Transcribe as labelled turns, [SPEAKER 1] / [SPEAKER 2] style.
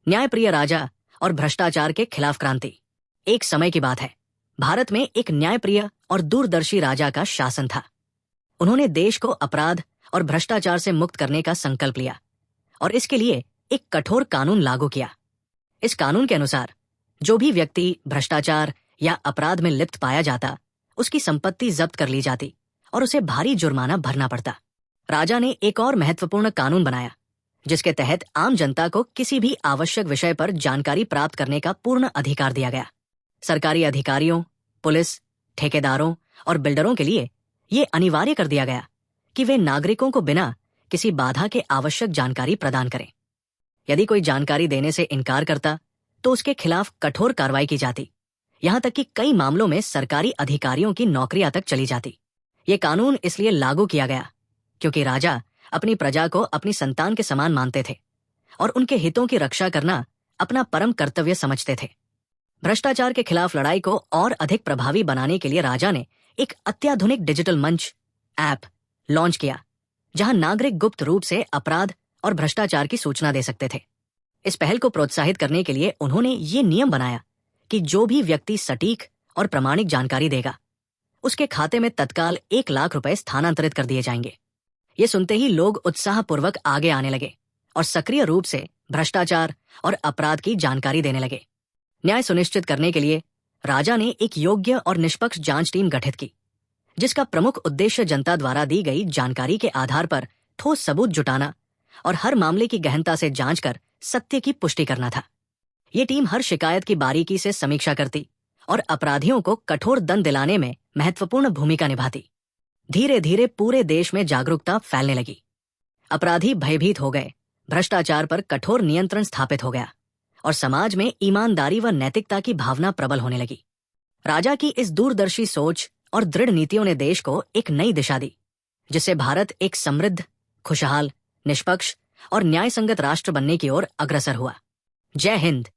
[SPEAKER 1] न्यायप्रिय राजा और भ्रष्टाचार के खिलाफ क्रांति। एक समय की बात है, भारत में एक न्यायप्रिय और दूरदर्शी राजा का शासन था। उन्होंने देश को अपराध और भ्रष्टाचार से मुक्त करने का संकल्प लिया और इसके लिए एक कठोर कानून लागू किया। इस कानून के अनुसार जो भी व्यक्ति भ्रष्टाचार या अपराध में लिप्त पाया जाता, उसकी संपत्ति जब्त कर ली जाती और उसे भारी जुर्माना भरना पड़ता। राजा ने एक और महत्वपूर्ण कानून बनाया, जिसके तहत आम जनता को किसी भी आवश्यक विषय पर जानकारी प्राप्त करने का पूर्ण अधिकार दिया गया। सरकारी अधिकारियों, पुलिस, ठेकेदारों और बिल्डरों के लिए यह अनिवार्य कर दिया गया कि वे नागरिकों को बिना किसी बाधा के आवश्यक जानकारी प्रदान करें। यदि कोई जानकारी देने से इनकार करता तो उसके खिलाफ कठोर कार्रवाई की जाती, यहां तक कि कई मामलों में सरकारी अधिकारियों की नौकरियां तक चली जाती। ये कानून इसलिए लागू किया गया क्योंकि राजा अपनी प्रजा को अपनी संतान के समान मानते थे और उनके हितों की रक्षा करना अपना परम कर्तव्य समझते थे। भ्रष्टाचार के खिलाफ लड़ाई को और अधिक प्रभावी बनाने के लिए राजा ने एक अत्याधुनिक डिजिटल मंच ऐप लॉन्च किया, जहां नागरिक गुप्त रूप से अपराध और भ्रष्टाचार की सूचना दे सकते थे। इस पहल को प्रोत्साहित करने के लिए उन्होंने ये नियम बनाया कि जो भी व्यक्ति सटीक और प्रामाणिक जानकारी देगा, उसके खाते में तत्काल 1 लाख रुपए स्थानांतरित कर दिए जाएंगे। ये सुनते ही लोग उत्साहपूर्वक आगे आने लगे और सक्रिय रूप से भ्रष्टाचार और अपराध की जानकारी देने लगे। न्याय सुनिश्चित करने के लिए राजा ने एक योग्य और निष्पक्ष जांच टीम गठित की, जिसका प्रमुख उद्देश्य जनता द्वारा दी गई जानकारी के आधार पर ठोस सबूत जुटाना और हर मामले की गहनता से जांच कर सत्य की पुष्टि करना था। ये टीम हर शिकायत की बारीकी से समीक्षा करती और अपराधियों को कठोर दंड दिलाने में महत्वपूर्ण भूमिका निभाती। धीरे धीरे पूरे देश में जागरूकता फैलने लगी। अपराधी भयभीत हो गए, भ्रष्टाचार पर कठोर नियंत्रण स्थापित हो गया और समाज में ईमानदारी व नैतिकता की भावना प्रबल होने लगी। राजा की इस दूरदर्शी सोच और दृढ़ नीतियों ने देश को एक नई दिशा दी, जिससे भारत एक समृद्ध, खुशहाल, निष्पक्ष और न्यायसंगत राष्ट्र बनने की ओर अग्रसर हुआ। जय हिंद।